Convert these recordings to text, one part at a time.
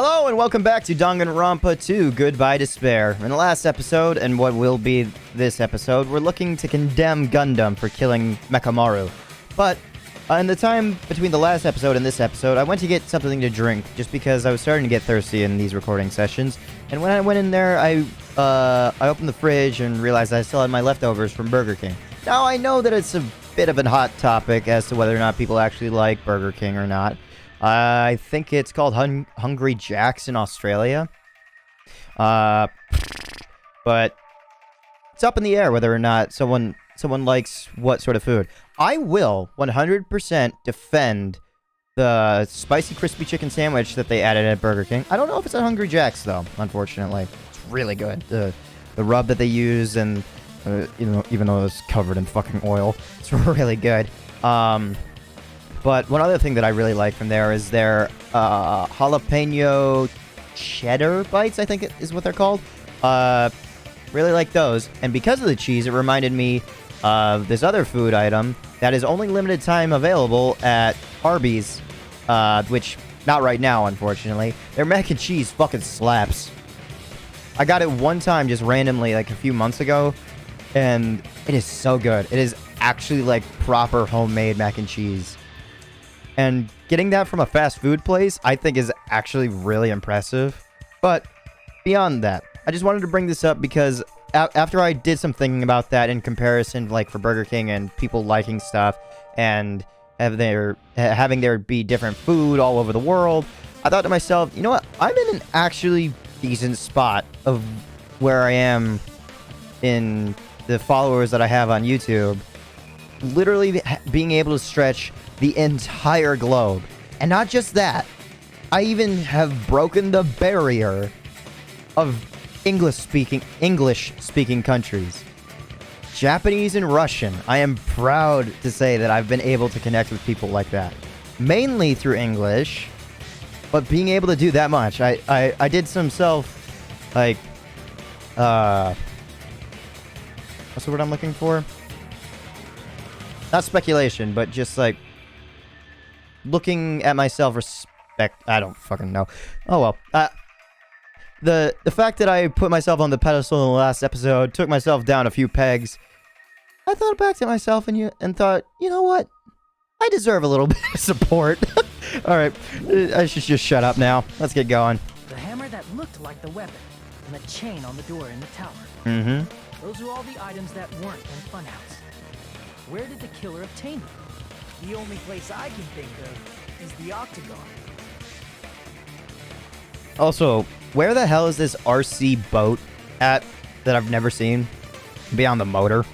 Hello and welcome back to Danganronpa 2, Goodbye Despair. In the last episode, and what will be this episode, we're looking to condemn Gundham for killing Nekomaru. But, in the time between the last episode and this episode, I went to get something to drink, just because I was starting to get thirsty in these recording sessions. And when I went in there, I opened the fridge and realized I still had my leftovers from Burger King. Now, I know that it's a bit of a hot topic as to whether or not people actually like Burger King or not. I think it's called Hungry Jack's in Australia. But it's up in the air whether or not someone likes what sort of food. I will 100% defend the spicy crispy chicken sandwich that they added at Burger King. I don't know if it's at Hungry Jack's though, unfortunately. It's really good. The rub that they use, and even though it's covered in fucking oil, it's really good. But one other thing that I really like from there is their jalapeno cheddar bites, I think is what they're called. Really like those. And because of the cheese, it reminded me of this other food item that is only limited time available at Arby's, which, not right now, unfortunately. Their mac and cheese fucking slaps. I got it one time just randomly, like a few months ago, and it is so good. It is actually like proper homemade mac and cheese. And getting that from a fast food place, I think, is actually really impressive. But beyond that, I just wanted to bring this up because after I did some thinking about that in comparison, like for Burger King and people liking stuff and having there be different food all over the world, I thought to myself, you know what? I'm in an actually decent spot of where I am in the followers that I have on YouTube. Literally being able to stretch the entire globe. And not just that, I even have broken the barrier of English-speaking countries. Japanese and Russian. I am proud to say that I've been able to connect with people like that. Mainly through English, but being able to do that much. I did some what's the word I'm looking for? Not speculation, but just like looking at myself I don't fucking know. Oh well. The fact that I put myself on the pedestal in the last episode, took myself down a few pegs, I thought back to myself and thought, you know what? I deserve a little bit of support. Alright, I should just shut up now. Let's get going. The hammer that looked like the weapon, and the chain on the door in the tower. Mm-hmm. Those are all the items that weren't in Funhouse. Where did the killer obtain them? The only place I can think of is the Octagon. Also, where the hell is this RC boat at that I've never seen? Beyond the motor.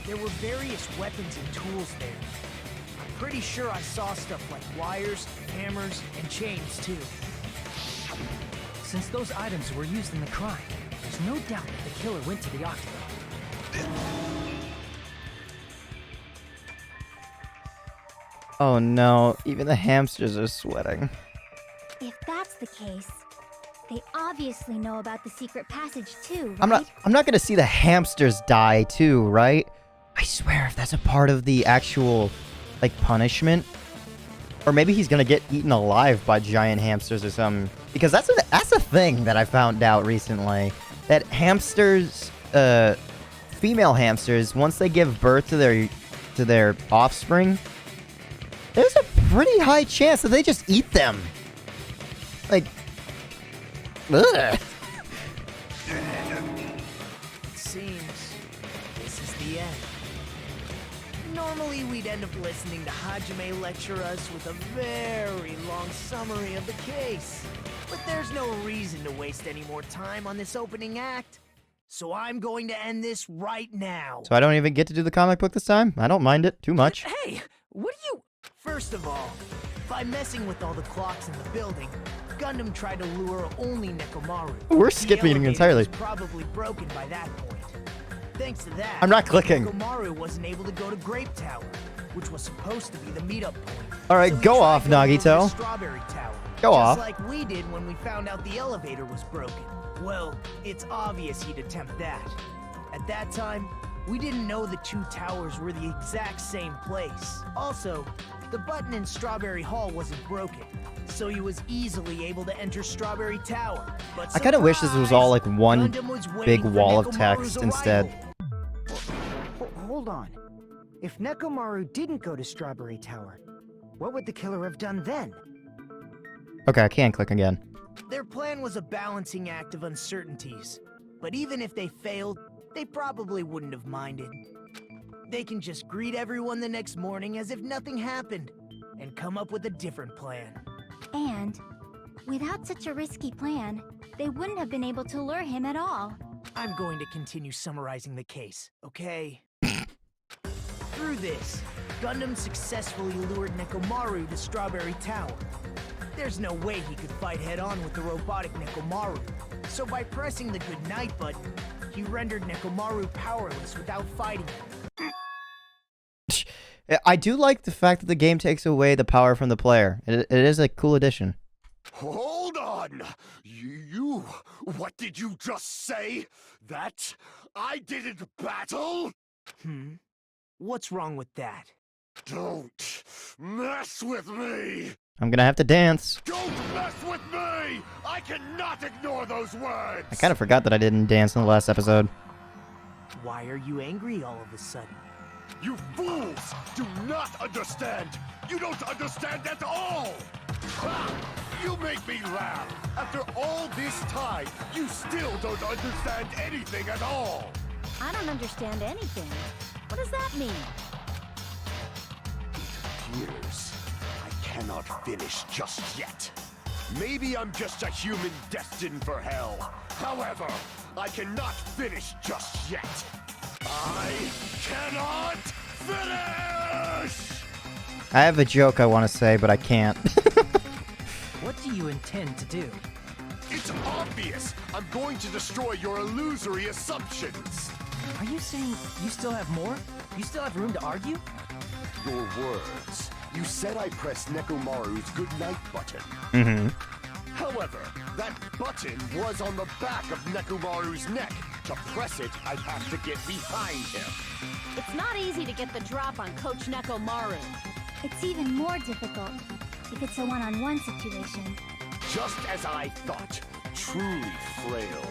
There were various weapons and tools there. I'm pretty sure I saw stuff like wires, hammers, and chains too. Since those items were used in the crime, there's no doubt that the killer went to the Octagon. Oh no, even the hamsters are sweating. If that's the case, they obviously know about the secret passage too, right? I'm not gonna see the hamsters die too, right? I swear if that's a part of the actual, like, punishment. Or maybe he's gonna get eaten alive by giant hamsters or something. Because that's a thing that I found out recently. That hamsters, female hamsters, once they give birth to their offspring, there's a pretty high chance that they just eat them. Like, ugh. It seems this is the end. Normally we'd end up listening to Hajime lecture us with a very long summary of the case. But there's no reason to waste any more time on this opening act. So I'm going to end this right now. So I don't even get to do the comic book this time? I don't mind it too much. Hey, what are you... First of all, by messing with all the clocks in the building, Gundham tried to lure only Nekomaru. We're skipping entirely. Was probably broken by that point. Thanks to that, I'm not clicking. Nekomaru wasn't able to go to Grape Tower, which was supposed to be the meetup point. Alright, So go off, Nagito. Strawberry Tower, Go off. Just like we did when we found out the elevator was broken. Well, it's obvious he'd attempt that. At that time, We didn't know the two towers were the exact same place. Also, the button in Strawberry Hall wasn't broken, so he was easily able to enter Strawberry Tower. But I kind of wish this was all like one Gundam was big waiting for wall of Nekomaru's text instead. arrival. Hold on. If Nekomaru didn't go to Strawberry Tower, what would the killer have done then? Okay, I can't click again. Their plan was a balancing act of uncertainties. But even if they failed, they probably wouldn't have minded. They can just greet everyone the next morning as if nothing happened, and come up with a different plan. And without such a risky plan, they wouldn't have been able to lure him at all. I'm going to continue summarizing the case, okay? Through this, Gundam successfully lured Nekomaru to Strawberry Tower. There's no way he could fight head-on with the robotic Nekomaru, so by pressing the goodnight button, he rendered Nekomaru powerless without fighting him. I do like the fact that the game takes away the power from the player. It is a cool addition. Hold on! You... What did you just say? That I didn't battle? What's wrong with that? Don't mess with me! I'm gonna have to dance. Don't mess with me! I cannot ignore those words! I kind of forgot that I didn't dance in the last episode. Why are you angry all of a sudden? You fools do not understand! You don't understand at all! Ha! You make me laugh! After all this time, you still don't understand anything at all! I don't understand anything. What does that mean? It appears I cannot finish just yet. Maybe I'm just a human destined for hell. However, I cannot finish just yet. I cannot finish! I have a joke I want to say, but I can't. What do you intend to do? It's obvious! I'm going to destroy your illusory assumptions! Are you saying you still have more? You still have room to argue? Your words. You said I pressed Nekomaru's goodnight button. Mm-hmm. However, that button was on the back of Nekomaru's neck. To press it, I'd have to get behind him. It's not easy to get the drop on Coach Nekomaru. It's even more difficult if it's a one-on-one situation. Just as I thought, truly frail.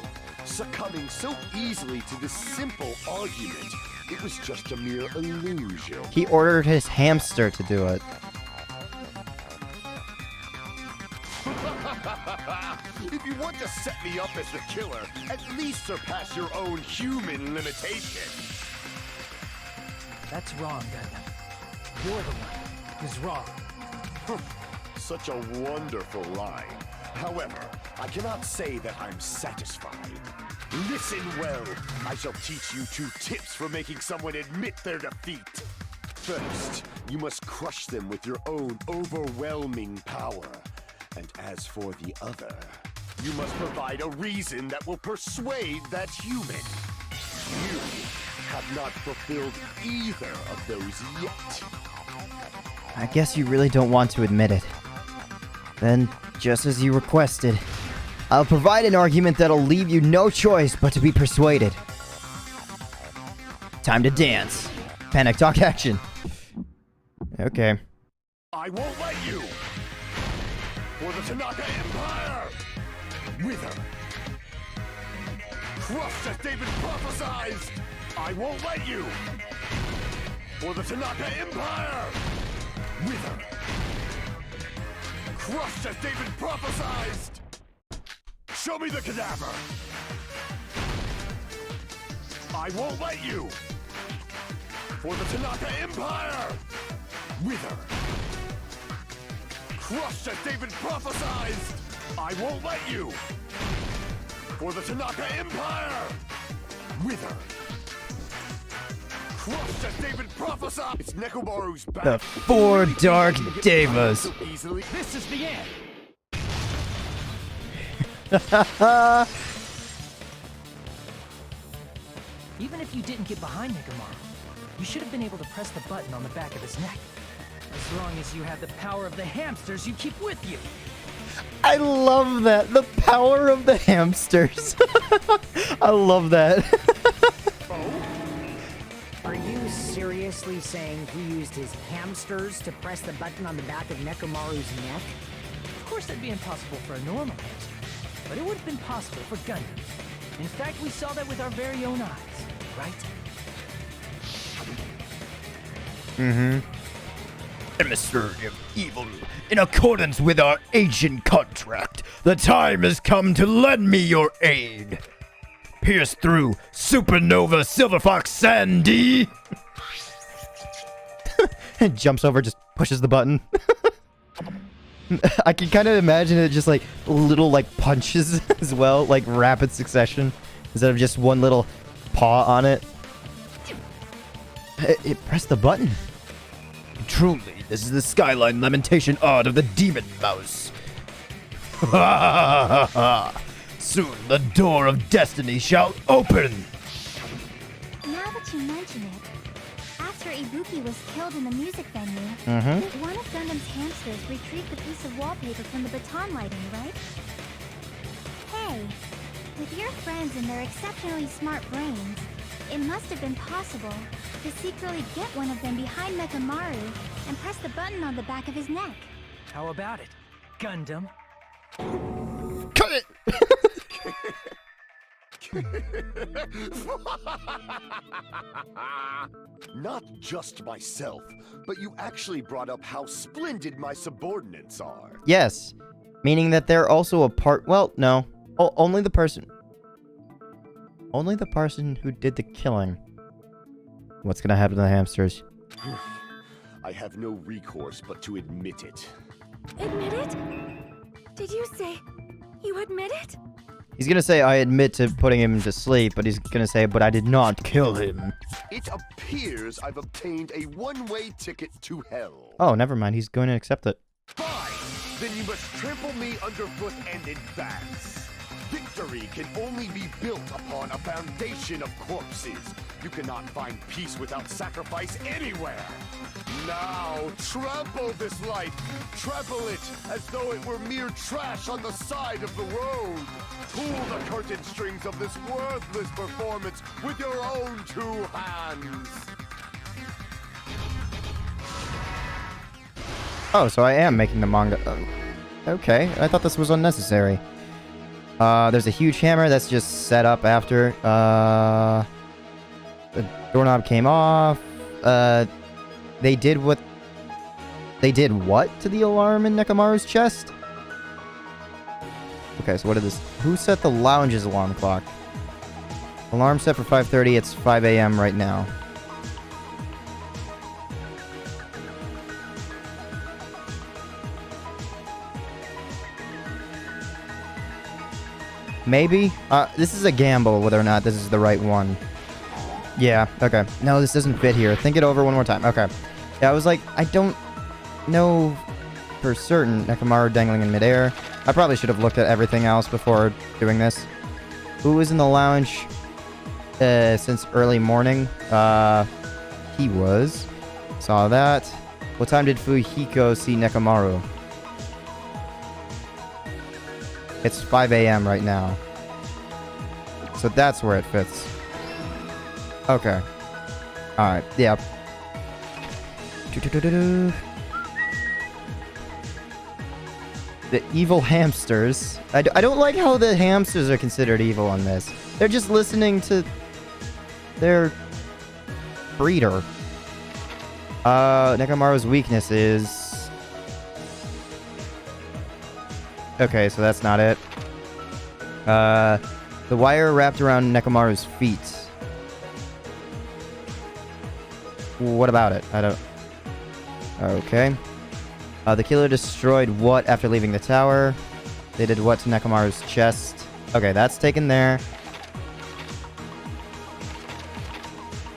Succumbing so easily to this simple argument, it was just a mere illusion. He ordered his hamster to do it. If you want to set me up as the killer, at least surpass your own human limitation. That's wrong, Gundam. You're the one who's wrong. Such a wonderful line. However, I cannot say that I'm satisfied. Listen well. I shall teach you 2 tips for making someone admit their defeat. First, you must crush them with your own overwhelming power. And as for the other, you must provide a reason that will persuade that human. You have not fulfilled either of those yet. I guess you really don't want to admit it. Then, just as you requested, I'll provide an argument that'll leave you no choice but to be persuaded. Time to dance. Panic talk action. Okay. I won't let you! For the Tanaka Empire! Wither! Crushed as David prophesized! I won't let you! For the Tanaka Empire! Wither! Crushed as David prophesized! Show me the cadaver! I won't let you! For the Tanaka Empire! Wither! Crushed as David prophesized! I won't let you! For the Tanaka Empire! Wither! Crushed as David prophesied! It's Nekomaru's back! The 4 Dark Devas. So easily. This is the end! Even if you didn't get behind Nekomaru, you should have been able to press the button on the back of his neck. As long as you have the power of the hamsters you keep with you. I love that. The power of the hamsters. I love that. Are you seriously saying he used his hamsters to press the button on the back of Nekomaru's neck? Of course that'd be impossible for a normal hamster, but it would have been possible for Gundam. In fact, we saw that with our very own eyes, right? Emissary of evil, in accordance with our ancient contract, the time has come to lend me your aid. Pierce through Supernova Silver Fox Sandy. And jumps over, just pushes the button. I can kind of imagine it just like little like punches as well, like rapid succession, instead of just one little paw on it. It pressed the button. Truly, this is the skyline lamentation art of the demon mouse. Soon the door of destiny shall open. Now that you mention it, after Ibuki was killed in the music venue, one of Gundam's hamsters retrieved the piece of wallpaper from the baton lighting, right? Hey, with your friends and their exceptionally smart brains, it must have been possible to secretly get one of them behind Nekomaru and press the button on the back of his neck. How about it, Gundam? Cut it! Not just myself, but you actually brought up how splendid my subordinates are. Yes, meaning that they're also a part. Well, no, only the person who did the killing. What's gonna happen to the hamsters? I have no recourse but to admit it. Admit it? Did you say you admit it? He's gonna say, I admit to putting him to sleep, but he's gonna say, but I did not kill him. It appears I've obtained a one-way ticket to hell. Oh, never mind. He's going to accept it. Fine! Then you must trample me underfoot and advance. Victory can only be built upon a foundation of corpses. You cannot find peace without sacrifice anywhere. Now, trample this life. Trample it as though it were mere trash on the side of the road. Pull the curtain strings of this worthless performance with your own two hands. Oh, so I am making the manga. Okay, I thought this was unnecessary. There's a huge hammer that's just set up after. The doorknob came off. They did what to the alarm in Nekomaru's chest? Okay, so what did this... Who set the lounge's alarm clock? Alarm set for 5:30. It's 5 a.m. right now. Maybe? This is a gamble whether or not this is the right one. Yeah, okay. No, this doesn't fit here. Think it over one more time. Okay. Yeah, I was like, I don't know for certain. Nekomaru dangling in midair. I probably should have looked at everything else before doing this. Who was in the lounge since early morning? He was. Saw that. What time did Fujiko see Nekomaru? It's 5 a.m. right now. So that's where it fits. Okay. Alright, yeah. The evil hamsters. I don't like how the hamsters are considered evil on this. They're just listening to their breeder. Nekomaru's weakness is... Okay, so that's not it. The wire wrapped around Nekomaru's feet. What about it? I don't... Okay. The killer destroyed what after leaving the tower? They did what to Nekomaru's chest? Okay, that's taken there.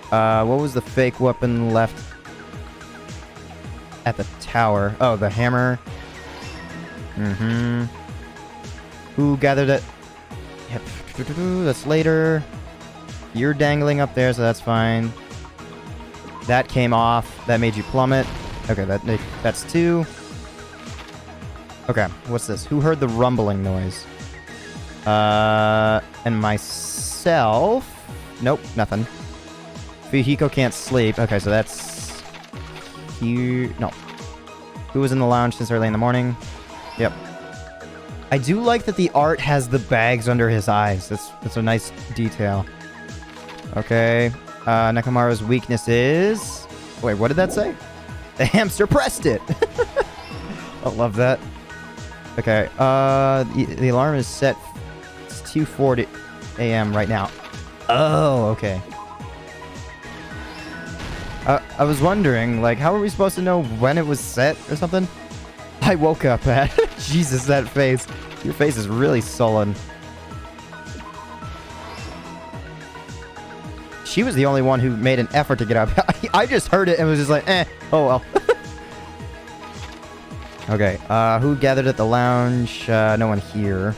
What was the fake weapon left at the tower? Oh, the hammer. Mm-hmm. Who gathered it? Yep. That's later. You're dangling up there, so that's fine. That came off. That made you plummet. Okay, that's 2. Okay, what's this? Who heard the rumbling noise? And myself? Nope, nothing. Fujiko can't sleep. Okay, so that's... here. No. Who was in the lounge since early in the morning? Yep. I do like that the art has the bags under his eyes. That's a nice detail. Okay. Nekomaru's weakness is... Wait, what did that say? The hamster pressed it! I love that. Okay, the alarm is set. It's 2:40 a.m. right now. Oh, okay. I was wondering, like, how are we supposed to know when it was set or something? I woke up at... Jesus, that face. Your face is really sullen. She was the only one who made an effort to get up. I just heard it and was just like, eh, oh well. Okay, who gathered at the lounge? No one here.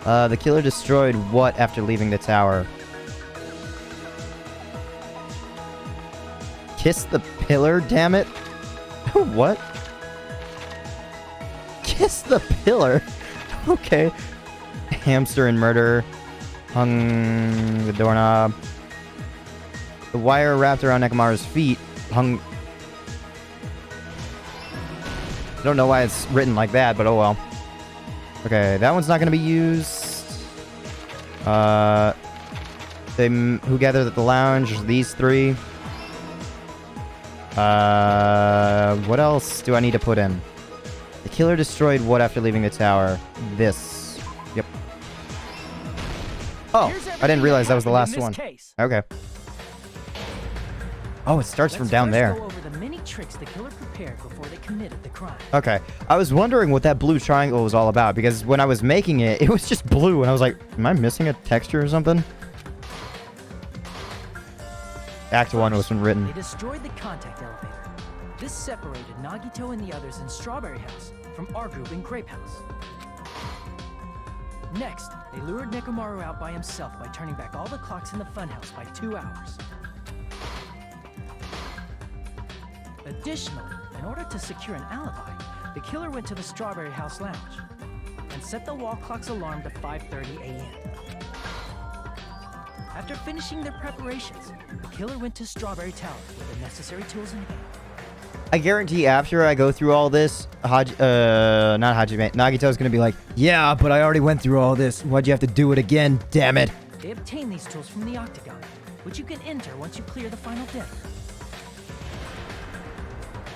The killer destroyed what after leaving the tower? Kiss the pillar, damn it. What? Kiss the pillar? Okay. Hamster and murder. Hung the doorknob. The wire wrapped around Nekomaru's feet. Hung... I don't know why it's written like that, but oh well. Okay, that one's not going to be used. Who gathered at the lounge? These three. What else do I need to put in? The killer destroyed what after leaving the tower? This. Yep. Oh, I didn't realize that was the last one. Okay. Oh, it starts from down there. Go over the many tricks the killer prepared before they committed the crime. Okay. I was wondering what that blue triangle was all about, because when I was making it, it was just blue, and I was like, am I missing a texture or something? Act 1 wasn't written. They destroyed the contact elevator. This separated Nagito and the others in Strawberry House from our group in Grape House. Next, they lured Nekomaru out by himself by turning back all the clocks in the funhouse by 2 hours. Additionally, in order to secure an alibi, the killer went to the Strawberry House lounge and set the wall clock's alarm to 5:30 a.m. After finishing their preparations, the killer went to Strawberry Tower with the necessary tools in hand. I guarantee after I go through all this, not Hajime, Nagito's gonna be like, yeah, but I already went through all this. Why'd you have to do it again? Damn it. They obtained these tools from the Octagon, which you can enter once you clear the final death.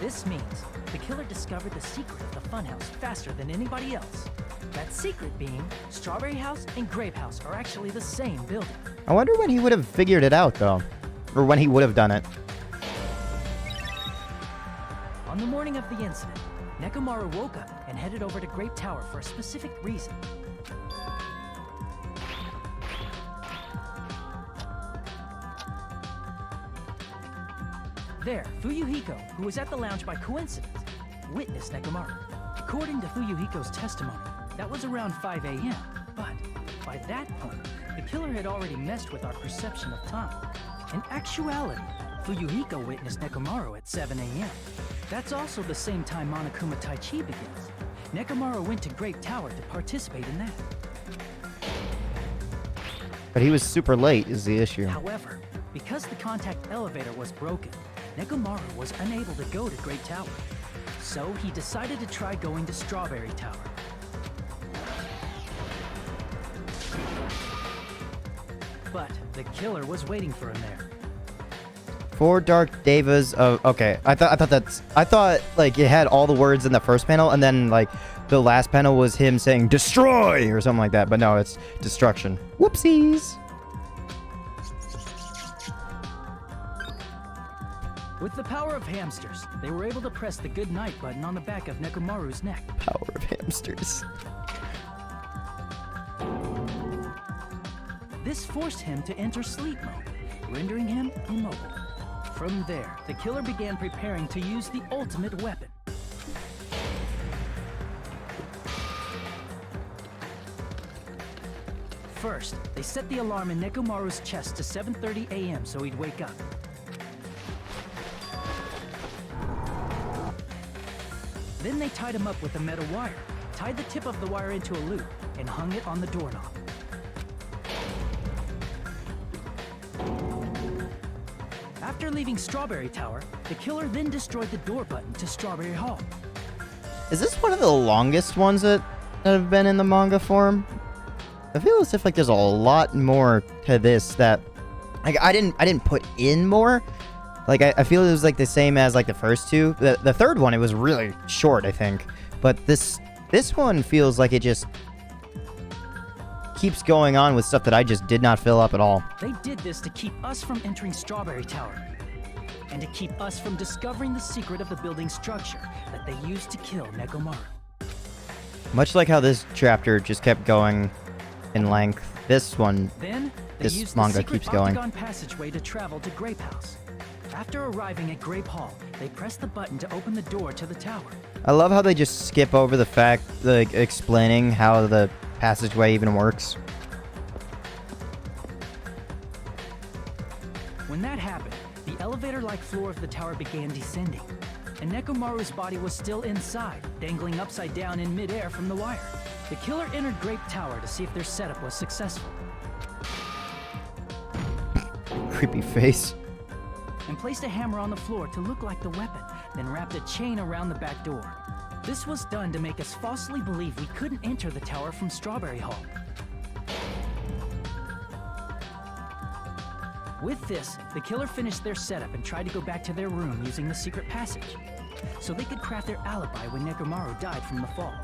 This means the killer discovered the secret of the funhouse faster than anybody else. That secret being, Strawberry House and Grape House are actually the same building. I wonder when he would have figured it out, though. Or when he would have done it. On the morning of the incident, Nekomaru woke up and headed over to Grape Tower for a specific reason. There, Fuyuhiko, who was at the lounge by coincidence, witnessed Nekomaru. According to Fuyuhiko's testimony, that was around 5 a.m., but by that point, the killer had already messed with our perception of time. In actuality, Fuyuhiko witnessed Nekomaru at 7 a.m. That's also the same time Monokuma Tai Chi begins. Nekomaru went to Grape Tower to participate in that. But he was super late, is the issue. However, because the contact elevator was broken, Nekomaru was unable to go to Grape Tower. So he decided to try going to Strawberry Tower. But the killer was waiting for him there. 4 dark devas of... Okay, I thought like it had all the words in the first panel, and then like the last panel was him saying destroy or something like that. But no, it's destruction. Whoopsies. With the power of hamsters, they were able to press the good night button on the back of Nekomaru's neck. Power of hamsters. This forced him to enter sleep mode, rendering him immobile. From there, the killer began preparing to use the ultimate weapon. First, they set the alarm in Nekomaru's chest to 7:30 a.m. so he'd wake up. Then they tied him up with a metal wire, tied the tip of the wire into a loop, and hung it on the doorknob. After leaving Strawberry Tower, the killer then destroyed the door button to Strawberry Hall. Is this one of the longest ones that have been in the manga form? I feel as if like there's a lot more to this that like I didn't put in more. Like I feel it was like the same as like the first two. The third one, it was really short, I think. But this one feels like it just keeps going on with stuff that I just did not fill up at all. They did this to keep us from entering Strawberry Tower. And to keep us from discovering the secret of the building's structure that they used to kill Nekomaru. Much like how this chapter just kept going in length, this one, Then, they this used manga the secret keeps going. octagon passageway to travel to Grape House. After arriving at Grape Hall, they pressed the button to open the door to the tower. I love how they just skip over the fact, like, explaining how the passageway even works. When that happened, the elevator-like floor of the tower began descending, and Nekomaru's body was still inside, dangling upside down in midair from the wire. The killer entered Grape Tower to see if their setup was successful, Creepy face. and placed a hammer on the floor to look like the weapon, then wrapped a chain around the back door. This was done to make us falsely believe we couldn't enter the tower from Strawberry Hall. With this, the killer finished their setup and tried to go back to their room using the secret passage, so they could craft their alibi when Nekomaru died from the fall.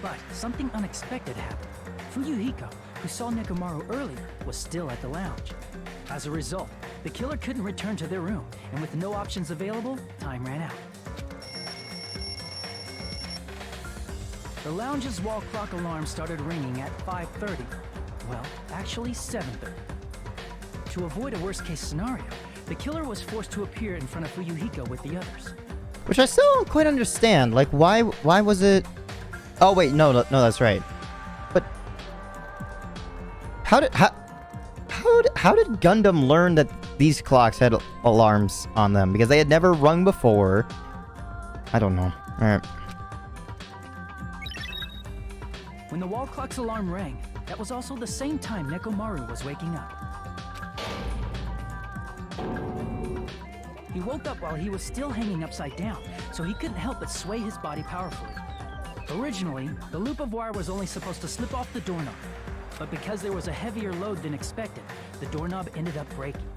But something unexpected happened. Fuyuhiko, who saw Nekomaru earlier, was still at the lounge. As a result, the killer couldn't return to their room, and with no options available, time ran out. The lounge's wall clock alarm started ringing at 5:30. Well, actually 7:30. To avoid a worst-case scenario, the killer was forced to appear in front of Fuyuhiko with the others. Which I still don't quite understand. Like, why was it... Oh, wait, no, that's right. But... How did Gundam learn that these clocks had alarms on them? Because they had never rung before. I don't know. Alright. When the wall clock's alarm rang, that was also the same time Nekomaru was waking up. He woke up while he was still hanging upside down, so he couldn't help but sway his body powerfully. Originally, the loop of wire was only supposed to slip off the doorknob, but because there was a heavier load than expected, the doorknob ended up breaking.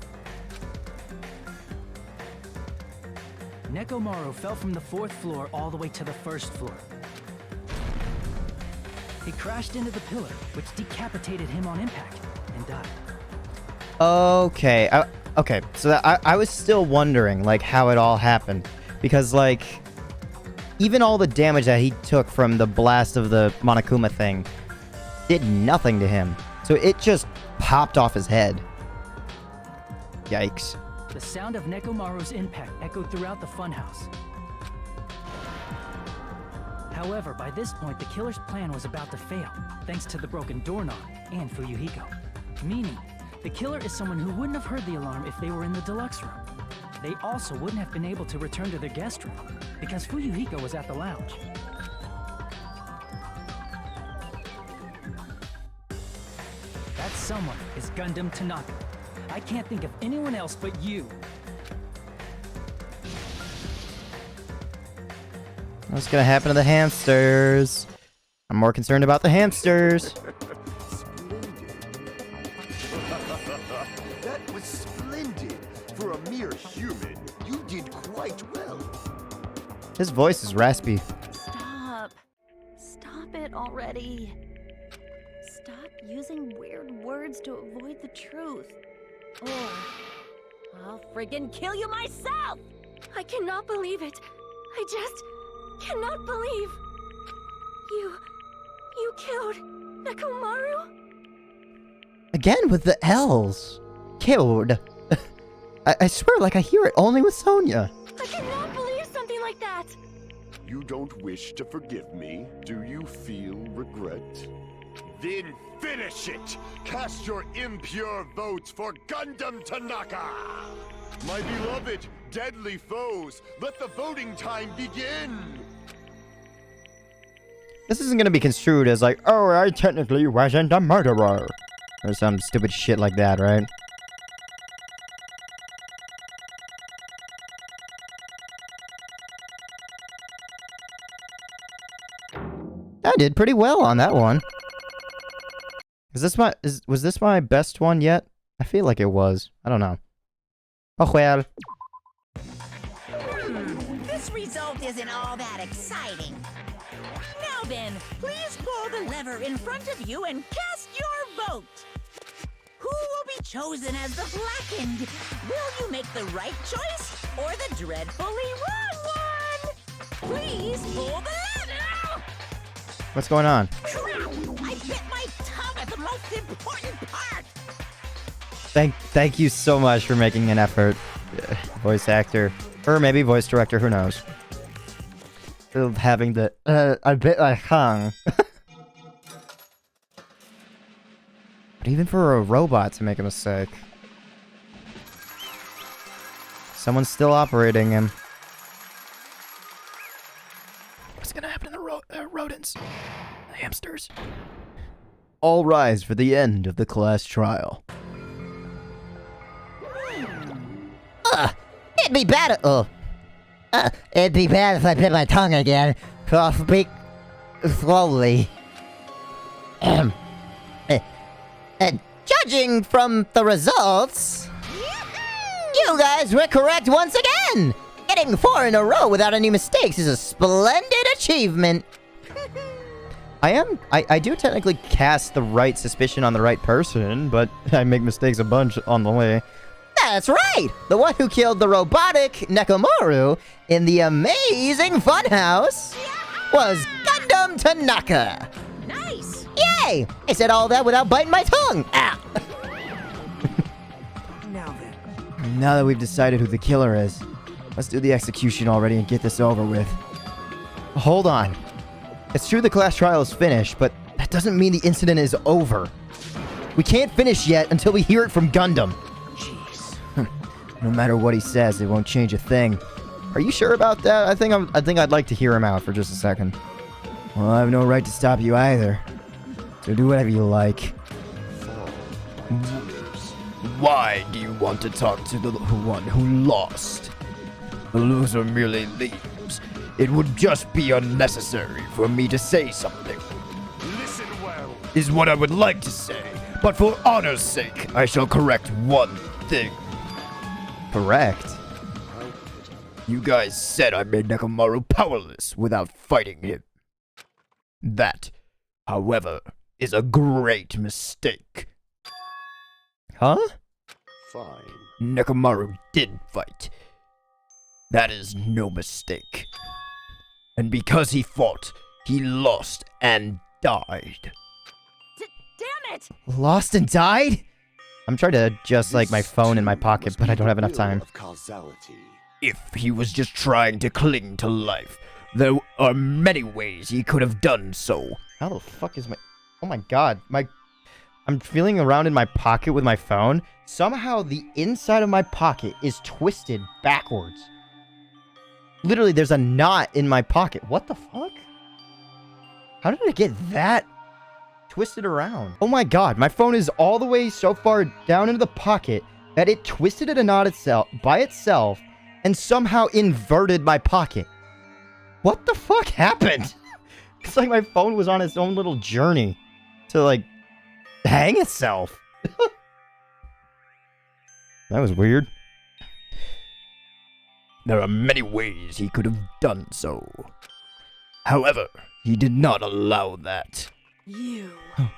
Nekomaru fell from the 4th floor all the way to the 1st floor. He crashed into the pillar, which decapitated him on impact, and died. Okay. Okay, so I was still wondering, like, how it all happened. Because, like, even all the damage that he took from the blast of the Monokuma thing did nothing to him. So it just popped off his head. Yikes. The sound of Nekomaru's impact echoed throughout the funhouse. However, by this point, the killer's plan was about to fail, thanks to the broken doorknob and Fuyuhiko. Meaning, the killer is someone who wouldn't have heard the alarm if they were in the deluxe room. They also wouldn't have been able to return to their guest room, because Fuyuhiko was at the lounge. That someone is Gundham Tanaka. I can't think of anyone else but you. What's gonna happen to the hamsters? I'm more concerned about the hamsters. That was splendid. For a mere human, you did quite well. His voice is raspy. Stop. Stop it already. Stop using weird words to avoid the truth. Or I'll friggin' kill you myself! I cannot believe it. I just cannot believe. You killed Nekomaru? Again with the L's. Killed. I swear, like I hear it only with Sonya. I cannot believe something like that. You don't wish to forgive me? Do you feel regret? Then finish it! Cast your impure votes for Gundham Tanaka! My beloved, deadly foes, let the voting time begin! This isn't gonna be construed as like, oh, I technically wasn't a murderer. Or some stupid shit like that, right? I did pretty well on that one. Was this my best one yet? I feel like it was. I don't know. Oh well. This result isn't all that exciting. Now then, please pull the lever in front of you and cast your vote. Who will be chosen as the blackened? Will you make the right choice or the dreadfully wrong one? Please pull the lever! What's going on? Crap! I bit my tongue at the most important part! Thank you so much for making an effort, voice actor. Or maybe voice director, who knows. Still having the, I bit my tongue. But even for a robot to make a mistake. Someone's still operating him. What's gonna happen to the rodents? The hamsters? All rise for the end of the class trial. It'd be bad. It'd be bad if I bit my tongue again. So I'll speak slowly. Judging from the results, you guys were correct once again. Getting 4 in a row without any mistakes is a splendid achievement. I do technically cast the right suspicion on the right person, but I make mistakes a bunch on the way. That's right! The one who killed the robotic Nekomaru in the amazing funhouse was Gundham Tanaka! Nice! Yay! I said all that without biting my tongue! Ah. Now then. Now that we've decided who the killer is, let's do the execution already and get this over with. Hold on. It's true the class trial is finished, but that doesn't mean the incident is over. We can't finish yet until we hear it from Gundham. No matter what he says, it won't change a thing. Are you sure about that? I think I'd like to hear him out for just a second. Well, I have no right to stop you either. So do whatever you like. Why do you want to talk to the one who lost? The loser merely leaves. It would just be unnecessary for me to say something. Listen well. Is what I would like to say, but for honor's sake, I shall correct one thing. Correct. You guys said I made Nekomaru powerless without fighting him. That, however, is a great mistake. Huh? Fine. Nekomaru did fight. That is no mistake. And because he fought, he lost and died. Damn it! Lost and died? I'm trying to adjust like my phone in my pocket, but I don't have enough time. Of causality. If he was just trying to cling to life, there are many ways he could have done so. How the fuck is my... Oh my god, I'm feeling around in my pocket with my phone. Somehow the inside of my pocket is twisted backwards. Literally, there's a knot in my pocket. What the fuck? How did it get that twisted around? Oh my god, my phone is all the way so far down into the pocket that it twisted at a knot by itself and somehow inverted my pocket. What the fuck happened? It's like my phone was on its own little journey to like hang itself. That was weird. There are many ways he could have done so. However, he did not allow that. You.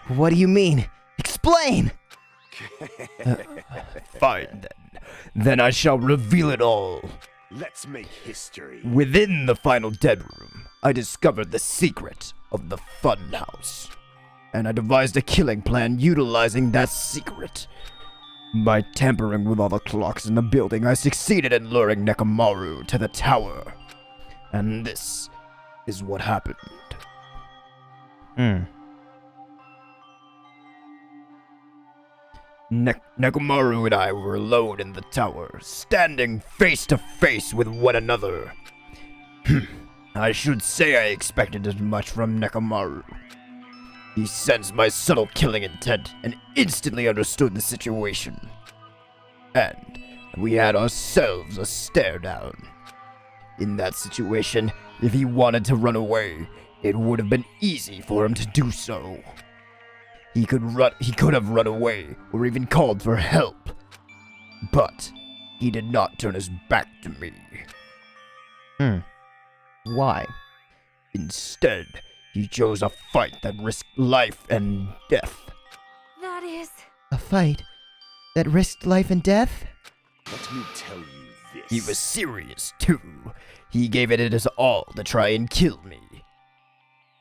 What do you mean? Explain! Fine then. Then I shall reveal it all. Let's make history. Within the final dead room, I discovered the secret of the funhouse. And I devised a killing plan utilizing that secret. By tampering with all the clocks in the building, I succeeded in luring Nekomaru to the tower. And this is what happened. Nekomaru and I were alone in the tower, standing face to face with one another. I should say I expected as much from Nekomaru. He sensed my subtle killing intent and instantly understood the situation. And we had ourselves a stare down. In that situation, if he wanted to run away, it would have been easy for him to do so. He could have run away or even called for help. But he did not turn his back to me. Why? Instead, he chose a fight that risked life and death. That is... A fight that risked life and death? Let me tell you this. He was serious, too. He gave it his all to try and kill me.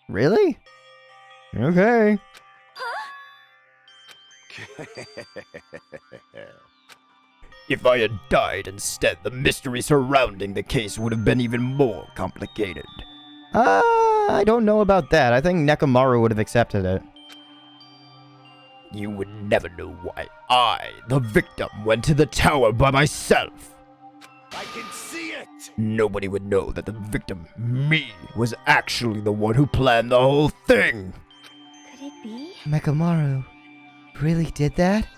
Really? Okay. If I had died instead, the mystery surrounding the case would have been even more complicated. I don't know about that. I think Nekomaru would have accepted it. You would never know why I, the victim, went to the tower by myself. I can see it! Nobody would know that the victim, me, was actually the one who planned the whole thing. Could it be? Nekomaru really did that?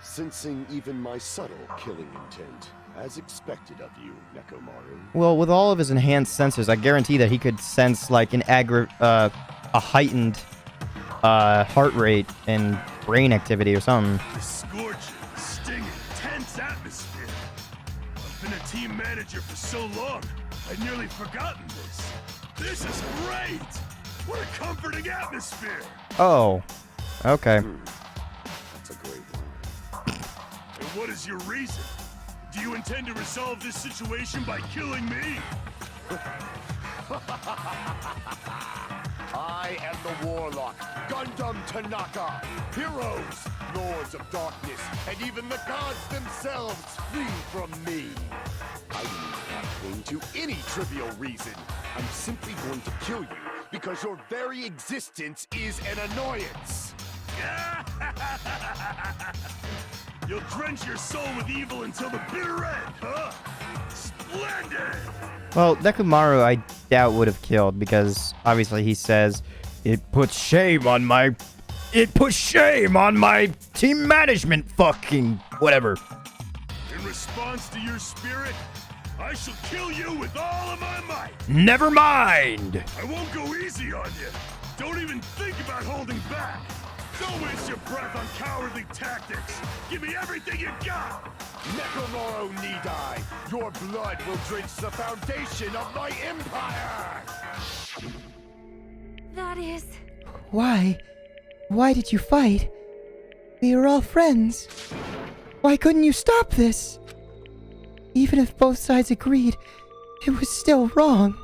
Sensing even my subtle killing intent, as expected of you, Nekomaru. Well, with all of his enhanced sensors, I guarantee that he could sense like a heightened heart rate and brain activity or something. The scorching, stinging, tense atmosphere. I've been a team manager for so long, I'd nearly forgotten this. This is great! What a comforting atmosphere! Oh, okay. That's a great one. And what is your reason? Do you intend to resolve this situation by killing me? I am the warlock, Gundham Tanaka. Heroes, lords of darkness, and even the gods themselves flee from me. I do not cling to any trivial reason. I'm simply going to kill you because your very existence is an annoyance. You'll drench your soul with evil until the bitter end, huh? Splendid! Well, Nekomaru I doubt would have killed because obviously he says It puts shame on my team management fucking whatever. In response to your spirit, I shall kill you with all of my might. Never mind. I won't go easy on you. Don't even think about holding back. Don't waste your breath on cowardly tactics. Give me everything you got. Nekomaru Nidai, your blood will drench the foundation of my empire! That is... Why? Why did you fight? We were all friends. Why couldn't you stop this? Even if both sides agreed, it was still wrong.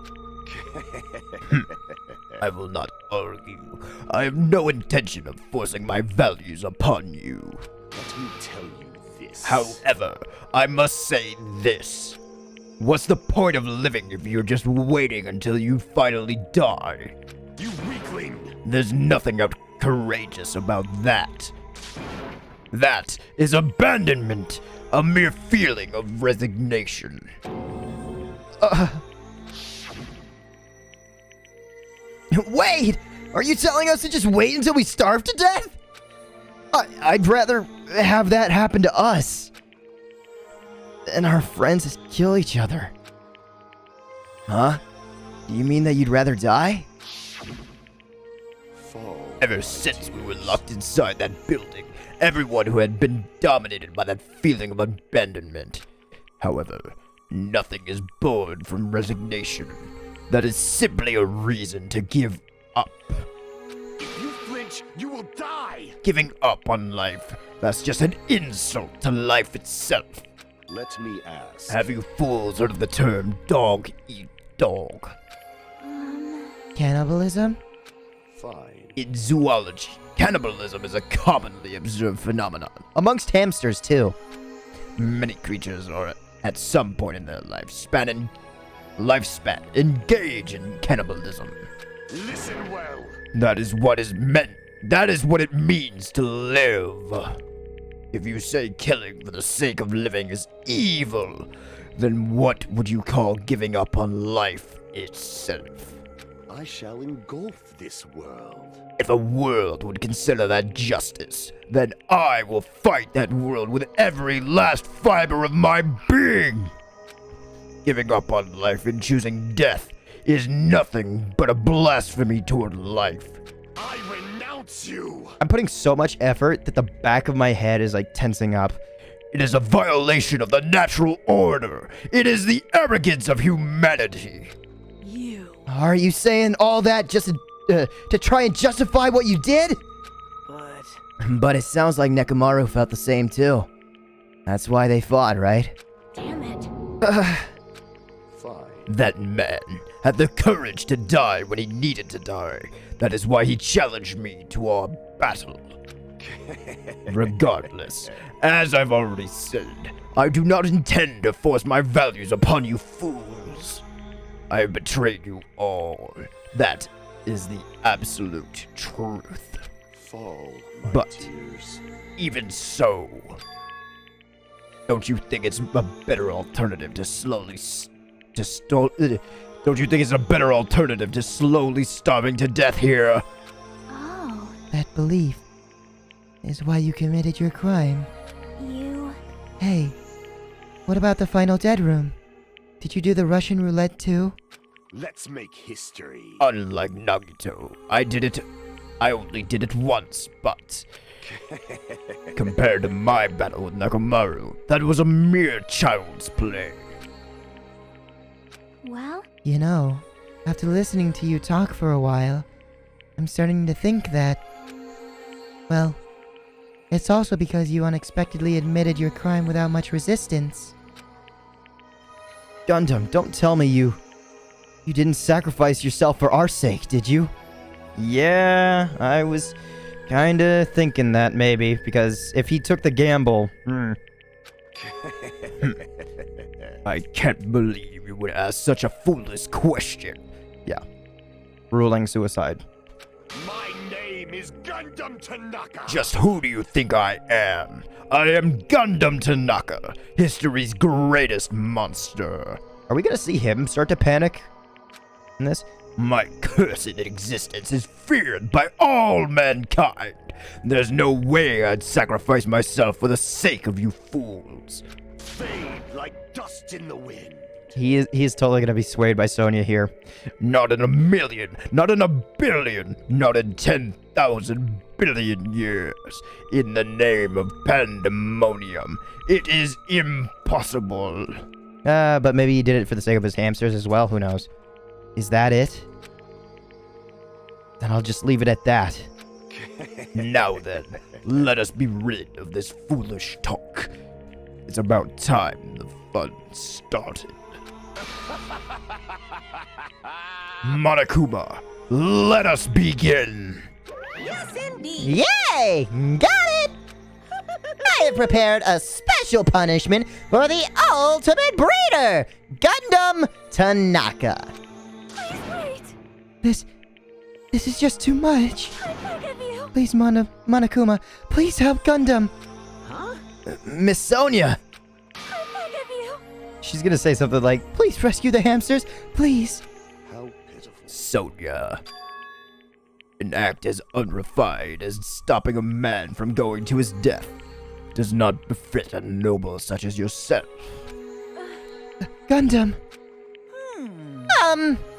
I will not argue. I have no intention of forcing my values upon you. Let me tell you this. However, I must say this. What's the point of living if you're just waiting until you finally die? You weakling! There's nothing courageous about that. That is abandonment, a mere feeling of resignation. Wait! Are you telling us to just wait until we starve to death? I'd rather have that happen to us than our friends kill each other. Huh? Do you mean that you'd rather die? Ever since we were locked inside that building, everyone who had been dominated by that feeling of abandonment. However, nothing is born from resignation. That is simply a reason to give up. If you flinch, you will die! Giving up on life, that's just an insult to life itself. Let me ask. Have you fools heard of the term dog eat dog? Cannibalism? Fine. In zoology, cannibalism is a commonly observed phenomenon. Amongst hamsters, too. Many creatures are, at some point in their lifespan, engage in cannibalism. Listen well. That is what is meant. That is what it means to live. If you say killing for the sake of living is evil, then what would you call giving up on life itself? I shall engulf this world. If a world would consider that justice, then I will fight that world with every last fiber of my being. Giving up on life and choosing death is nothing but a blasphemy toward life. I renounce you! I'm putting so much effort that the back of my head is like tensing up. It is a violation of the natural order. It is the arrogance of humanity. You. Are you saying all that just to try and justify what you did? But it sounds like Nekomaru felt the same too. That's why they fought, right? Damn it. Fine. That man had the courage to die when he needed to die. That is why he challenged me to our battle. Regardless, as I've already said, I do not intend to force my values upon you fools. I have betrayed you all. That is the absolute truth. Fall, But tears. even so, don't you think it's a better alternative to don't you think it's a better alternative to slowly starving to death here? Oh, That belief is why you committed your crime. you... Hey, what about the final dead room? Did you do the Russian roulette too? Let's make history. Unlike Nagito, I only did it once, but compared to my battle with Nekomaru, that was a mere child's play. Well, You know, after listening to you talk for a while, I'm starting to think that... Well, it's also because you unexpectedly admitted your crime without much resistance. Gundam, don't tell me you didn't sacrifice yourself for our sake, did you? Yeah, I was kinda thinking that maybe, because if he took the gamble... I can't believe you would ask such a foolish question. Yeah. Ruling suicide. My name is Gundham Tanaka. Just who do you think I am? I am Gundham Tanaka, history's greatest monster. Are we gonna see him start to panic in this? My cursed existence is feared by all mankind. There's no way I'd sacrifice myself for the sake of you fools. Fade like dust in the wind. He is totally gonna be swayed by Sonya here. Not in a million, not in a billion, not in 10,000 billion years. In the name of pandemonium, it is impossible. But maybe he did it for the sake of his hamsters as well, who knows? Is that it? Then I'll just leave it at that. Now then, let us be rid of this foolish talk. It's about time the fun started. Monokuma, let us begin! Yes, indeed. Yay! Got it! I have prepared a special punishment for the ultimate breeder, Gundham Tanaka. Please wait. This is just too much. I beg of you. Please, Monokuma, please help Gundham. Huh? Miss Sonya! I beg of you. She's gonna say something like, Please rescue the hamsters, please. How pitiful. Sonya. An act as unrefined as stopping a man from going to his death does not befit a noble such as yourself. Gundham.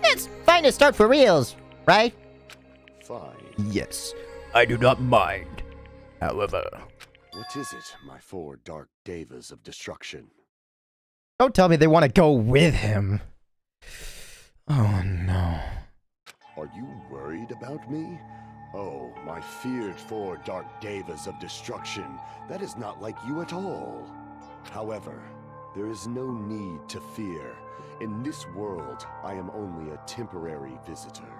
It's fine to start for reals, right? Fine. Yes, I do not mind. However, What is it, my four dark devas of destruction? don't tell me they want to go with him. Oh no. Are you worried about me? Oh, my feared four dark devas of destruction. That is not like you at all. However, there is no need to fear. In this world, I am only a temporary visitor.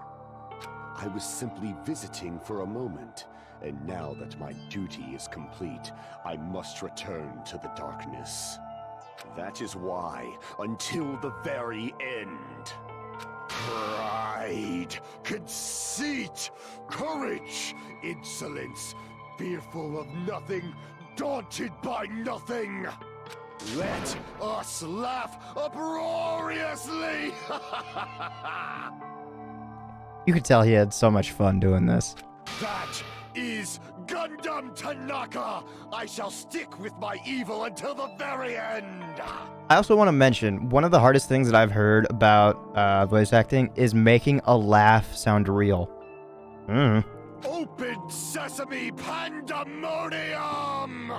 I was simply visiting for a moment, and now that my duty is complete, I must return to the darkness. That is why, until the very end, pride, conceit, courage, insolence, fearful of nothing, daunted by nothing. Let us laugh uproariously! You could tell he had so much fun doing this. That is Gundham Tanaka. I shall stick with my evil until the very end. I also want to mention, one of the hardest things that I've heard about voice acting is making a laugh sound real. Open sesame pandemonium!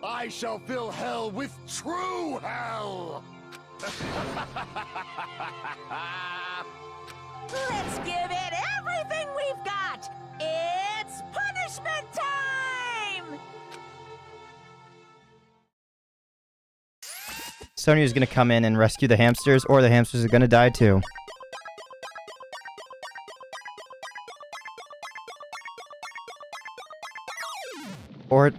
I shall fill hell with true hell! Let's give it everything we've got! It's punishment time! Sonya's gonna come in and rescue the hamsters, or the hamsters are gonna die too. Or...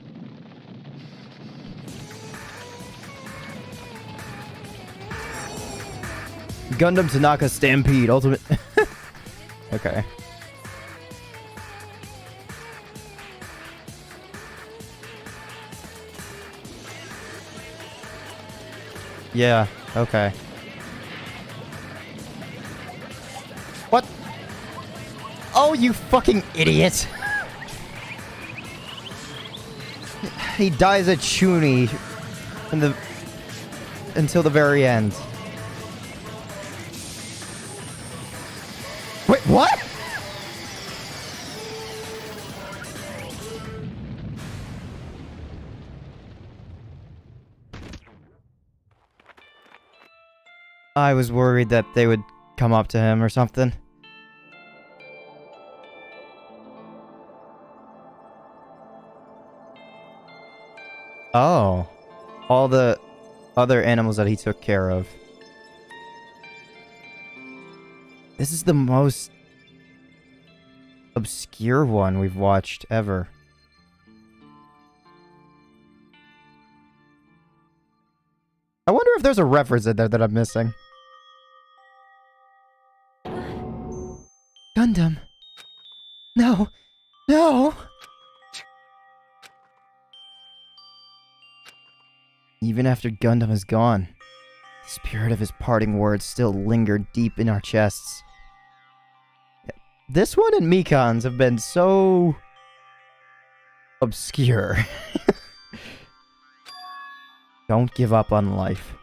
Gundham Tanaka Stampede, ultimate... Okay. Yeah, okay. What? Oh, you fucking idiot! He dies a Chuni until the very end. Wait, what? I was worried that they would come up to him or something. Oh. All the other animals that he took care of. This is the most obscure one we've watched ever. I wonder if there's a reference in there that I'm missing. Gundam. No. No! Even after Gundam is gone, the spirit of his parting words still lingered deep in our chests. This one and Mikan's have been so... obscure. Don't give up on life.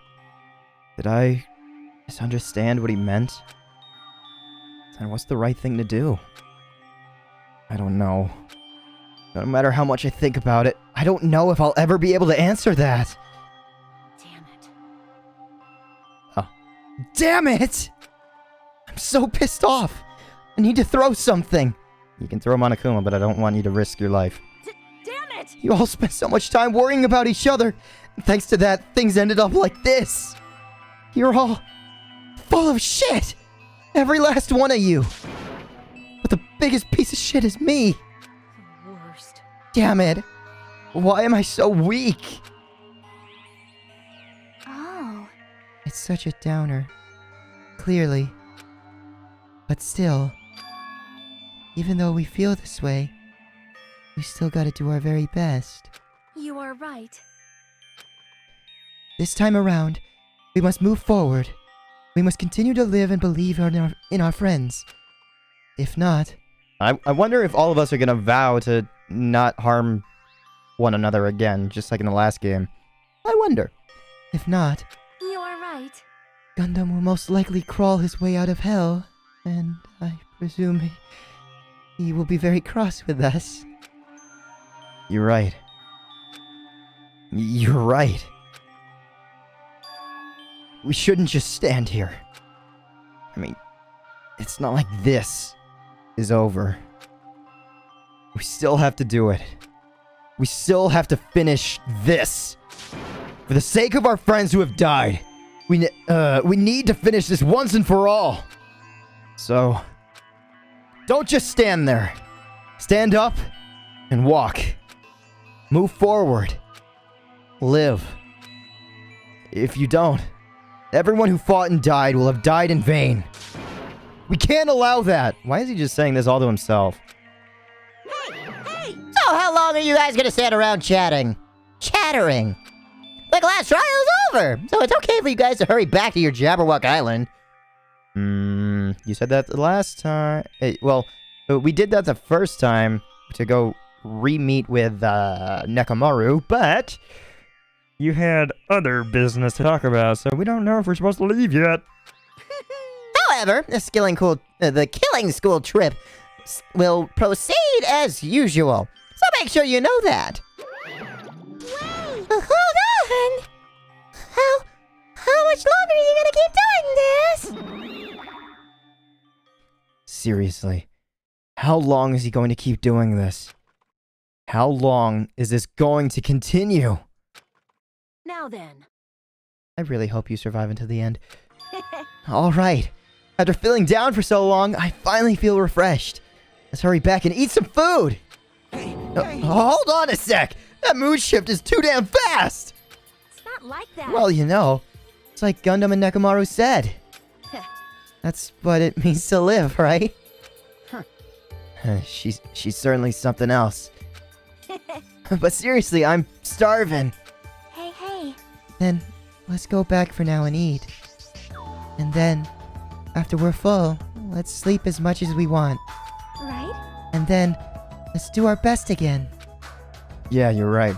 Did I misunderstand what he meant? Then what's the right thing to do? I don't know. No matter how much I think about it, I don't know if I'll ever be able to answer that. Damn it. Oh. Damn it! I'm so pissed off. I need to throw something. You can throw Monokuma, but I don't want you to risk your life. Damn it! You all spent so much time worrying about each other. And thanks to that, things ended up like this. You're all full of shit. Every last one of you. But the biggest piece of shit is me. The worst. Damn it. Why am I so weak? Oh. It's such a downer. Clearly. But still, even though we feel this way, we still gotta do our very best. You are right. This time around, we must move forward. We must continue to live and believe in our friends. If not... I wonder if all of us are gonna vow to not harm one another again, just like in the last game. I wonder. If not... You are right. Gundam will most likely crawl his way out of hell, and I presume he will be very cross with us. You're right. You're right. We shouldn't just stand here. I mean, it's not like this is over. We still have to do it. We still have to finish this. For the sake of our friends who have died, we need to finish this once and for all. So, don't just stand there. Stand up and walk. Move forward. Live. If you don't, everyone who fought and died will have died in vain. We can't allow that. Why is he just saying this all to himself? Hey! So how long are you guys gonna stand around chatting? Chattering? Like last trial is over, so it's okay for you guys to hurry back to your Jabberwock Island. You said that the last time. Hey, well, we did that the first time to go re-meet with Nekomaru, but you had other business to talk about, so we don't know if we're supposed to leave yet. However, the killing school trip will proceed as usual. So make sure you know that. Wait! Hold on! How much longer are you gonna keep doing this? Seriously, how long is he going to keep doing this? How long is this going to continue? Now then. I really hope you survive until the end. Alright, after feeling down for so long, I finally feel refreshed. Let's hurry back and eat some food! Hold on a sec! That mood shift is too damn fast! It's not like that. Well, you know, it's like Gundham and Nekomaru said. That's what it means to live, right? She's certainly something else. But seriously, I'm starving. Hey. Then, let's go back for now and eat. And then, after we're full, let's sleep as much as we want. Right? And then, let's do our best again. Yeah, you're right.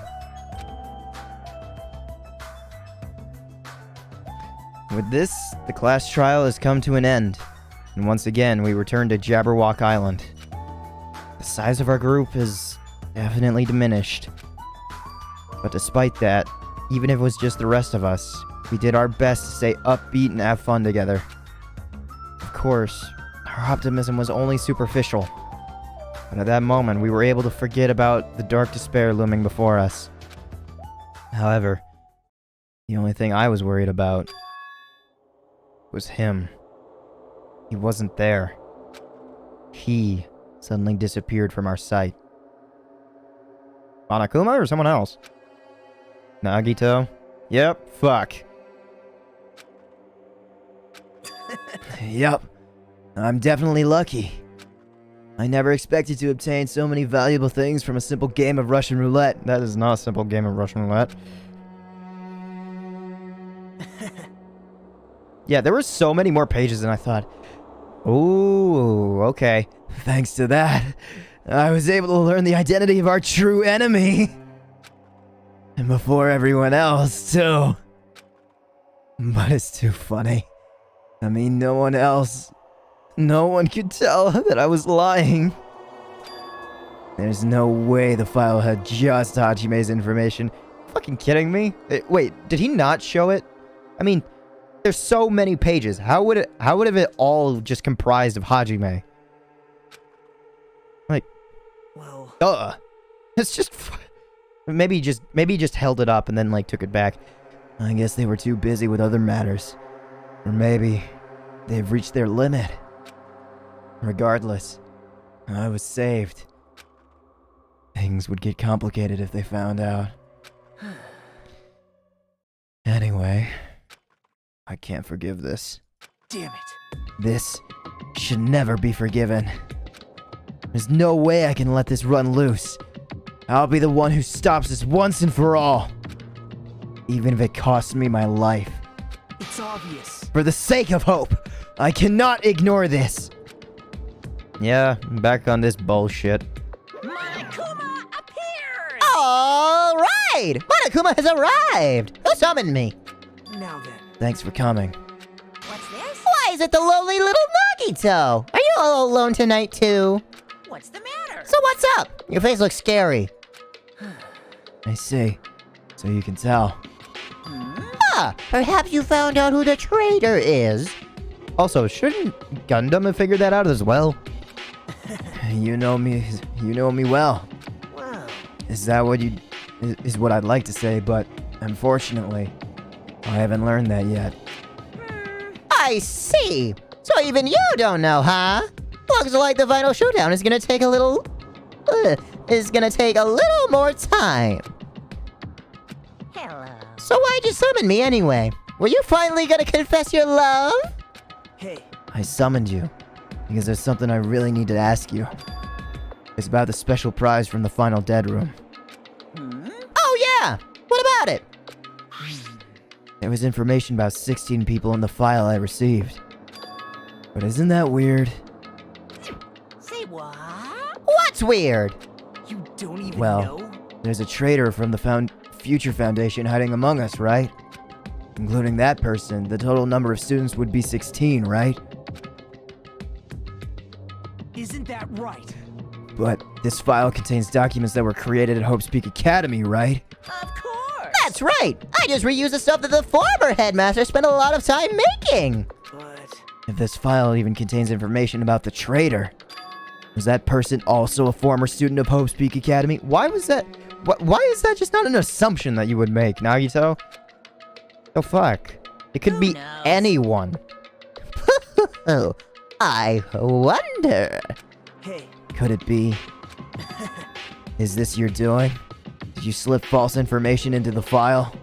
With this, the class trial has come to an end, and once again we return to Jabberwock Island. The size of our group has definitely diminished. But despite that, even if it was just the rest of us, we did our best to stay upbeat and have fun together. Of course, our optimism was only superficial. But at that moment, we were able to forget about the dark despair looming before us. However, the only thing I was worried about was him. He wasn't there. He suddenly disappeared from our sight. Monokuma or someone else? Nagito? Yep, fuck. Yep, I'm definitely lucky. I never expected to obtain so many valuable things from a simple game of Russian roulette. That is not a simple game of Russian roulette. Yeah, there were so many more pages than I thought. Ooh, okay. Thanks to that, I was able to learn the identity of our true enemy. And before everyone else, too. But it's too funny. I mean, no one could tell that I was lying. There's no way the file had just Hajime's information. Fucking kidding me? Wait, did he not show it? I mean, there's so many pages. How would have it all just comprised of Hajime? Like, well, it's just maybe he just held it up and then like took it back. I guess they were too busy with other matters, or maybe they've reached their limit. Regardless, I was saved. Things would get complicated if they found out. Anyway, I can't forgive this. Damn it. This should never be forgiven. There's no way I can let this run loose. I'll be the one who stops this once and for all. Even if it costs me my life. It's obvious. For the sake of hope, I cannot ignore this. Yeah, I'm back on this bullshit. Monokuma appears! Alright! Monokuma has arrived! Who summoned me? Now then. Thanks for coming. What's this? Why is it the lonely little Nagito? Are you all alone tonight too? What's the matter? So what's up? Your face looks scary. I see. So you can tell. Ah, perhaps you found out who the traitor is. Also, shouldn't Gundam have figured that out as well? You know me well. Wow. Is what I'd like to say, but unfortunately, I haven't learned that yet. I see. So even you don't know, huh? Looks like the final showdown is gonna take a little more time. Hello. So why'd you summon me anyway? Were you finally gonna confess your love? Hey. I summoned you because there's something I really need to ask you. It's about the special prize from the final dead room. Oh yeah! What about it? There was information about 16 people in the file I received. But isn't that weird? Say what? What's weird? You don't even Well, know? there's a traitor from the Future Foundation hiding among us, right? Including that person, the total number of students would be 16, right? Isn't that right? But this file contains documents that were created at Hope's Peak Academy, right? Of course! That's right! I just reused the stuff that the former headmaster spent a lot of time making! But... If this file even contains information about the traitor, was that person also a former student of Hope's Peak Academy? Why was that? Why is that just not an assumption that you would make, Nagito? Oh fuck. It could Who be knows? Anyone. Oh, I wonder. Hey, Could it be? Is this your doing? Did you slip false information into the file?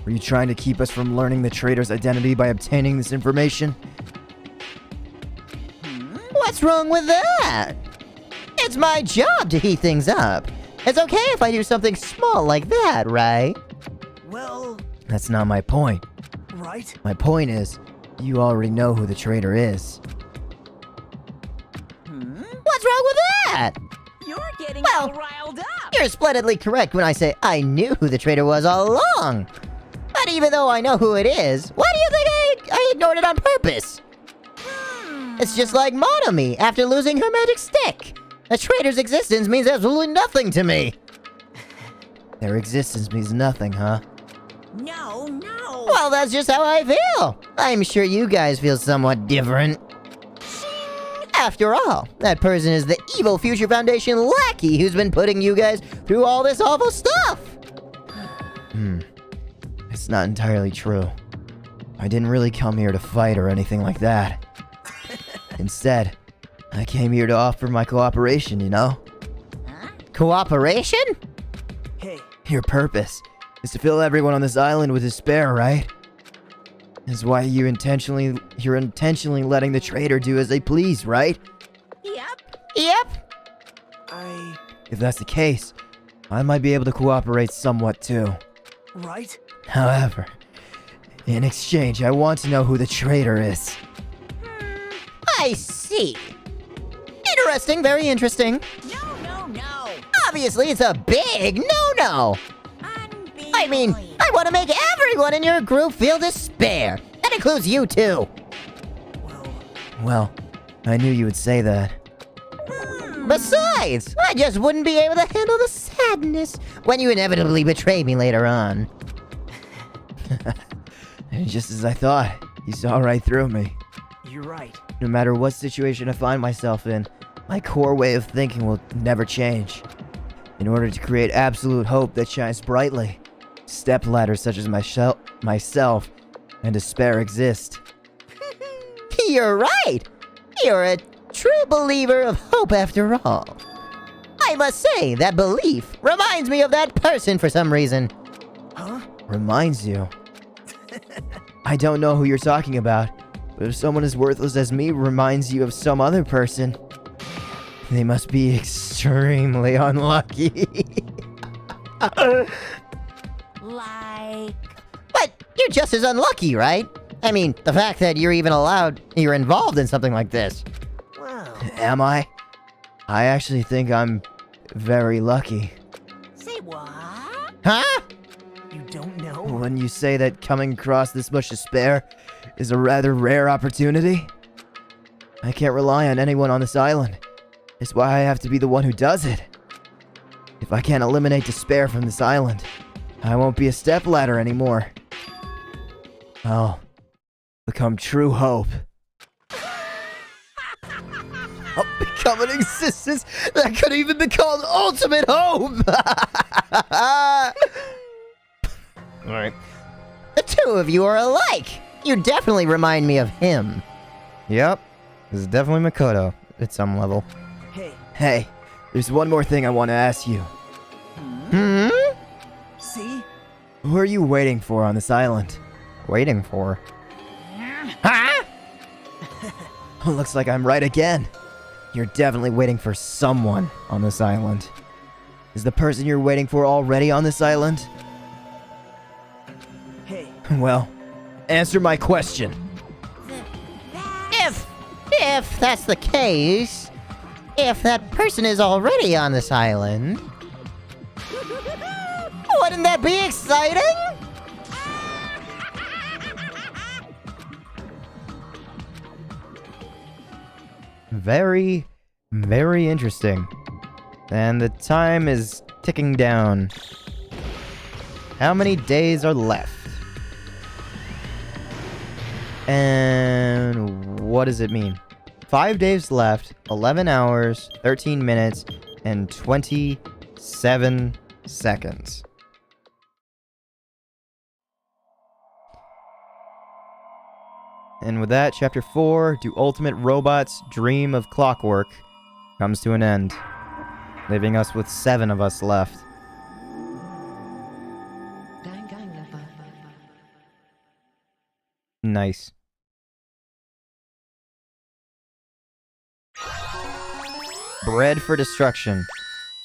Were you trying to keep us from learning the traitor's identity by obtaining this information? What's wrong with that? It's my job to heat things up. It's okay if I do something small like that, right? well, That's not my point. right? My point is, you already know who the traitor is. What's wrong with that? You're getting Well, all riled up! You're splendidly correct when I say I knew who the traitor was all along. But even though I know who it is, why do you think I ignored it on purpose? It's just like Monomi after losing her magic stick. A traitor's existence means absolutely nothing to me. Their existence means nothing, huh? No, no! Well, that's just how I feel. I'm sure you guys feel somewhat different. After all, that person is the evil Future Foundation lackey who's been putting you guys through all this awful stuff. It's not entirely true. I didn't really come here to fight or anything like that. Instead, I came here to offer my cooperation, you know? Cooperation? Hey, Your purpose is to fill everyone on this island with despair, right? That's why you're intentionally letting the traitor do as they please, right? Yep. If that's the case, I might be able to cooperate somewhat too. right? However, in exchange, I want to know who the traitor is. I see. Interesting, very interesting. No, no, no! Obviously, it's a big no-no. I mean, I want to make everyone in your group feel despair. That includes you too. Well, I knew you would say that. Besides, I just wouldn't be able to handle the sadness when you inevitably betray me later on. Just as I thought, you saw right through me. You're right. No matter what situation I find myself in, my core way of thinking will never change. In order to create absolute hope that shines brightly, stepladders such as myself and despair exist. You're right. You're a true believer of hope after all. I must say, that belief reminds me of that person for some reason. Huh? Reminds you? I don't know who you're talking about, but if someone as worthless as me reminds you of some other person, they must be extremely unlucky. Like... But you're just as unlucky, right? I mean, the fact that you're involved in something like this. Wow. Am I? I actually think I'm very lucky. Say what? Huh? You don't know? When you say that coming across this much despair is a rather rare opportunity, I can't rely on anyone on this island. It's why I have to be the one who does it. If I can't eliminate despair from this island, I won't be a stepladder anymore. I'll become true hope. I'll become an existence that could even be called ultimate hope! Alright. The two of you are alike. You definitely remind me of him. Yep. This is definitely Makoto at some level. Hey, Hey, there's one more thing I want to ask you. see? Who are you waiting for on this island? Waiting for? Huh? Looks like I'm right again. You're definitely waiting for someone on this island. Is the person you're waiting for already on this island? Hey, Well, answer my question. If that's the case, If that person is already on this island, wouldn't that be exciting? Very, very interesting. And the time is ticking down. How many days are left? And what does it mean? 5 days left, 11 hours, 13 minutes, and 27 seconds. And with that, Chapter 4, Do Ultimate Robots Dream of Clockwork, comes to an end, leaving us with 7 of us left. Nice. Bread for Destruction.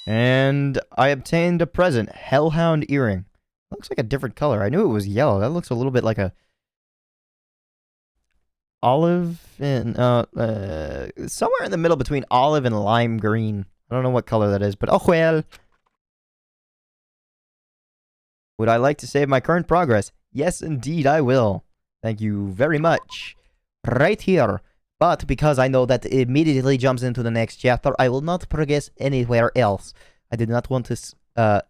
And I obtained a present, Hellhound Earring. Looks like a different color. I knew it was yellow. That looks a little bit like a olive and somewhere in the middle between olive and lime green. I don't know what color that is, but oh well. Would I like to save my current progress? Yes, indeed, I will. Thank you very much. Right here. But because I know that it immediately jumps into the next chapter, I will not progress anywhere else. I did not want to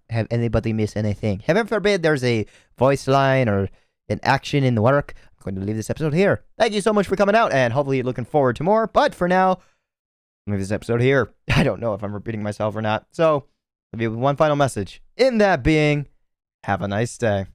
have anybody miss anything. Heaven forbid there's a voice line or an action in the work. I'm going to leave this episode here. Thank you so much for coming out, and hopefully you're looking forward to more. But for now, I'll leave this episode here. I don't know if I'm repeating myself or not. So, I'll leave you with one final message. In that being, have a nice day.